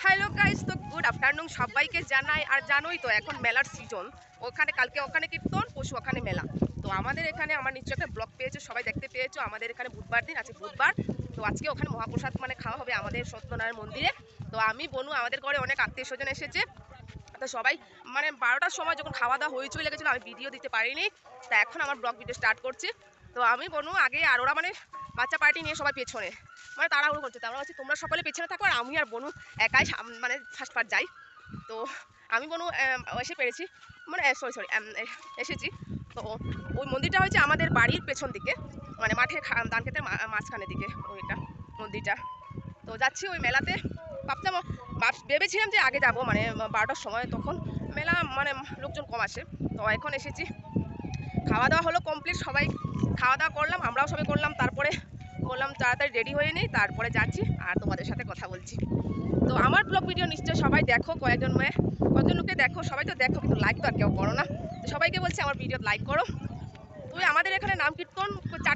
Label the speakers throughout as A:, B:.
A: Hello guys, তো good afternoon সবাইকে জানাই। আর জানোই তো এখন মেলার সিজন, কালকে ওখানে কীর্তন, পরশু ওখানে মেলা। তো আমাদের এখানে আমার নিশ্চয় একটা ব্লগ পেয়েছো, সবাই দেখতে পেয়েছো। আমাদের এখানে বুধবার দিন আছে, বুধবার। তো আজকে ওখানে মহাপ্রসাদ খাওয়া হবে আমাদের সত্যনারায়ণ মন্দিরে। তো আমি বনু, আমাদের ঘরে অনেক আত্মীয় স্বজন এসেছে। তো সবাই 12টার সময় যখন খাওয়া দাওয়া হইচই লেগেছিল, আমি ভিডিও দিতে পারিনি। তা এখন আমার ব্লগ ভিডিও স্টার্ট করছি। তো আমি বনু আগে, আর ওরা বাচ্চা পার্টি নিয়ে সবাই পেছনে তাড়াহুড়ো করছে। তো আমরা বলছি তোমরা সকলে পেছনে থাকো, আর আমি আর বনু একাই ফার্স্ট পার্ট যাই। তো আমি বনু এসে পেরেছি, সরি এসেছি। তো ওই মন্দিরটা হচ্ছে আমাদের বাড়ির পেছন দিকে, মাঠের ধান ক্ষেতের মাঝখানের দিকে ওইটা মন্দিরটা। তো যাচ্ছি ওই মেলাতে। ভেবেছিলাম যে আগে যাবো 12টার সময়, তখন মেলা লোকজন কম আসে। তো এখন এসেছি। খাওয়া দাওয়া হলো কমপ্লিট, সবাই খাওয়া দাওয়া করলাম, আমরাও সবাই করলাম। তারপরে বললাম তাড়াতাড়ি রেডি হয়ে নেই, তারপরে যাচ্ছি আর তোমাদের সাথে কথা বলছি। তো আমার ব্লগ ভিডিও নিশ্চয়ই সবাই দেখো, কয়েকজন লোকে দেখো, সবাই তো দেখো, কিন্তু লাইক তো আর কেউ করো না। তো সবাইকে বলছি আমার ভিডিও লাইক করো। তো আমাদের এখানে নাম কীর্তন 4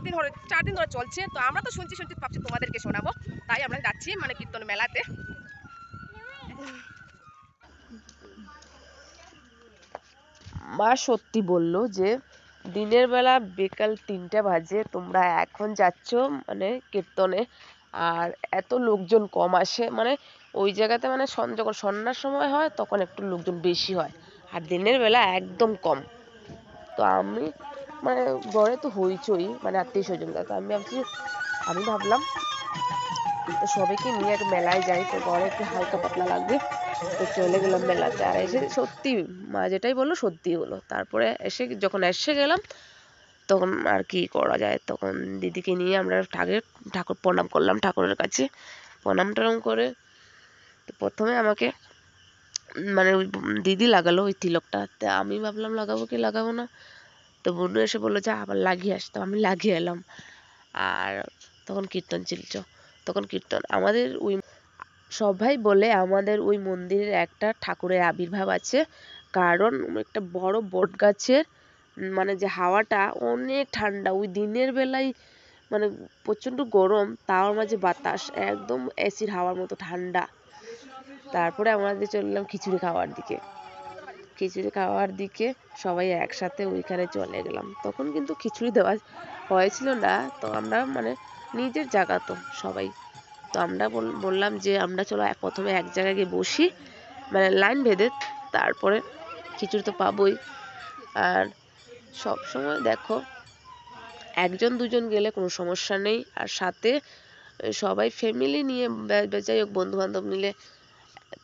A: দিন ধরে চলছে। তো আমরা তো শুনছি ভাবছি তোমাদেরকে শোনাবো, তাই আমরা যাচ্ছি কীর্তন মেলাতে। মা সত্যি বললো যে দিনের বেলা বিকাল 3টা বাজে, তোমরা এখন যাচ্ছ কীর্তনে, আর এত লোকজন কম আসে। ওই জায়গাতে যখন সন্ধ্যার সময় হয় তখন একটু লোকজন বেশি হয়, আর দিনের বেলা একদম কম। তো আমি ঘরে তো হইচই, আত্মীয় স্বজন, তো আমি ভাবলাম তো সবাইকে নিয়ে এক মেলায় যাই, তো ঘরে একটু হালকা পাতলা লাগবে। তো চলে গেলাম মেলাতে, আর এসে সত্যি মা যেটাই বললো সত্যি হলো। তারপরে যখন এসে গেলাম, তখন আর কি করা যায়, তখন দিদিকে নিয়ে আমরা ঠাকুর প্রণাম করলাম, ঠাকুরের কাছে প্রণাম টনাম করে। তো প্রথমে আমাকে ওই দিদি লাগালো ওই তিলকটা, তা আমি ভাবলাম লাগাবো কি লাগাবো না। তো বন্ধু এসে বললো যে আবার লাগিয়ে আসতো, আমি লাগিয়ে এলাম। আর তখন কীর্তন চলছ, তখন কীর্তন আমাদের ওই সবাই বলে আমাদের ওই মন্দিরের একটা ঠাকুরের আবির্ভাব আছে, কারণ একটা বড় বট গাছের যে হাওয়াটা অনেক ঠান্ডা। ওই দিনের বেলায় প্রচন্ড গরম, তার মাঝে বাতাস একদম এসির হাওয়ার মতো ঠান্ডা। তারপরে আমাদের চললাম খিচুড়ি খাওয়ার দিকে সবাই একসাথে ওইখানে চলে গেলাম। তখন কিন্তু খিচুড়ি দেওয়া হয়েছিল না, তো আমরা নিজের জায়গা তো সবাই। তো আমরা বললাম যে আমরা চলো প্রথমে এক জায়গায় গিয়ে বসি, লাইন বেঁধে, তারপরে খিচুড়ি তো পাবোই। আর সব সময় দেখো একজন দুজন গেলে কোনো সমস্যা নেই, আর সাথে সবাই ফ্যামিলি নিয়ে যাই হোক, বন্ধু বান্ধব নিলে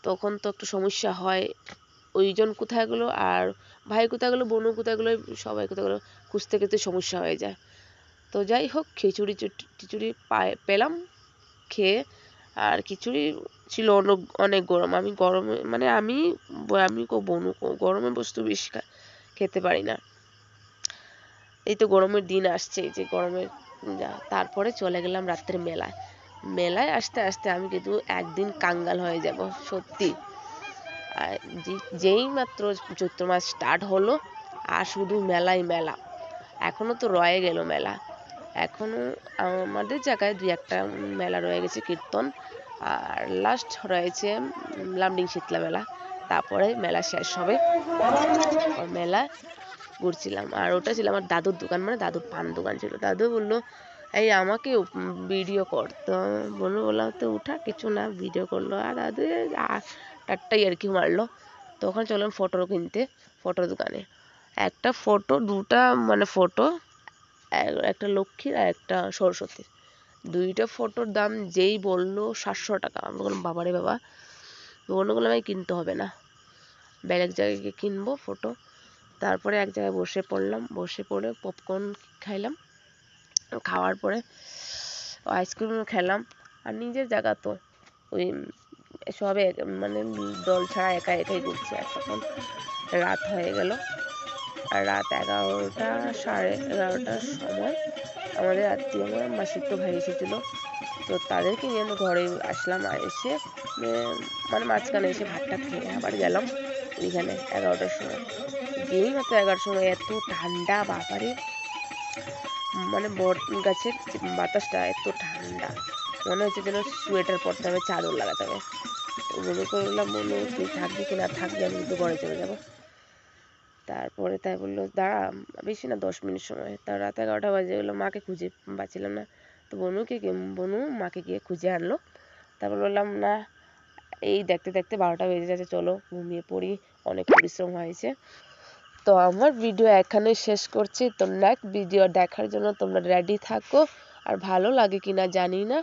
A: তখন তো একটু সমস্যা হয়। ওইজন কোথায় গেলো, আর ভাই কোথায় গেলো, বোনও কোথায় গেলো, সবাই কোথায় গেলো, খুঁজতে খুঁজতে সমস্যা হয়ে যায়। তো যাই হোক, খিচুড়ি পেলাম খেয়ে। আর খিচুড়ি ছিল অনেক গরম। আমি গরমে আমি বনু গরমে বস্তু বেশি খেতে পারি না। এই তো গরমের দিন আসছে, এই যে গরমের তারপরে চলে গেলাম রাত্রে মেলায় আসতে আসতে আমি কিন্তু একদিন কাঙ্গাল হয়ে যাব সত্যি। যেই মাত্র চৈত্র মাস স্টার্ট হলো, আর শুধু মেলা। এখনো তো রয়ে গেল মেলা, এখনো আমাদের জায়গায় 2-1টা মেলা রয়ে গেছে কীর্তন, আর লাস্ট রয়েছে লামডিং শীতলা মেলা। তারপরে মেলা শেষ হবে। মেলা ঘুরছিলাম, আর ওটা ছিল আমার দাদুর দোকান, দাদুর পান দোকান ছিল। দাদু বললো এই আমাকে ভিডিও কর, তো বললাম তো উঠা, কিছু না, ভিডিও করলো। আর দাদু টাট্টাই আর কি মারলো। তখন চললাম ফটোর দোকানে। একটা ফটো, দুটা ফটো, একটা লক্ষ্মীর আর একটা সরস্বতীর। 2টা ফটোর দাম যেই বললো 700 টাকা। আমি বললাম বাবারে বাবা। বললাম আমি কিনতে হবে না, বেলেগ জায়গায় গিয়ে কিনবো ফটো। তারপরে এক জায়গায় বসে পড়ে পপকর্ন খাইলাম, খাওয়ার পরে আইসক্রিমও খেলাম। আর নিজের জায়গা তো ওই সবে দল ছাড়া একাই ঘুরছি। আর তখন রাত হয়ে গেল, আর রাত 11টা 11:30টার সময় আমাদের আত্মীয় মাসিতো ভাই এসেছিলো। তো তাদেরকে নিয়ে আমি ঘরে আসলাম, আর এসে মাঝখানে এসে ভাতটা খেয়ে আবার গেলাম ওইখানে 11টার সময়। যেই মাত্র 11টার সময় এত ঠান্ডা, বাবারে, বট গাছের বাতাসটা এত ঠান্ডা, মনে হচ্ছে যেন সোয়েটার পরতে হবে, চাদর লাগাতে হবে। তো বনুকে বললাম, বনু তুই থাকবি কি না থাকবি, আমি কিন্তু ঘরে চলে যাব। তারপরে তাই বললো দাঁড়া, বেশি না 10 মিনিট সময়। তার রাত 11টা বাজে গেলো, মাকে খুঁজে পাচ্ছিলাম না। তো বনু মাকে গিয়ে খুঁজে আনলো। তারপর বললাম না, এই দেখতে দেখতে 12টা বেজে যাচ্ছে, চলো ঘুমিয়ে পড়ি, অনেক পরিশ্রম হয়েছে। তো আমার ভিডিও এখানে শেষ করছি। তো নেক্সট ভিডিও দেখার জন্য তোমরা রেডি থাকো। আর ভালো লাগে কিনা জানি না।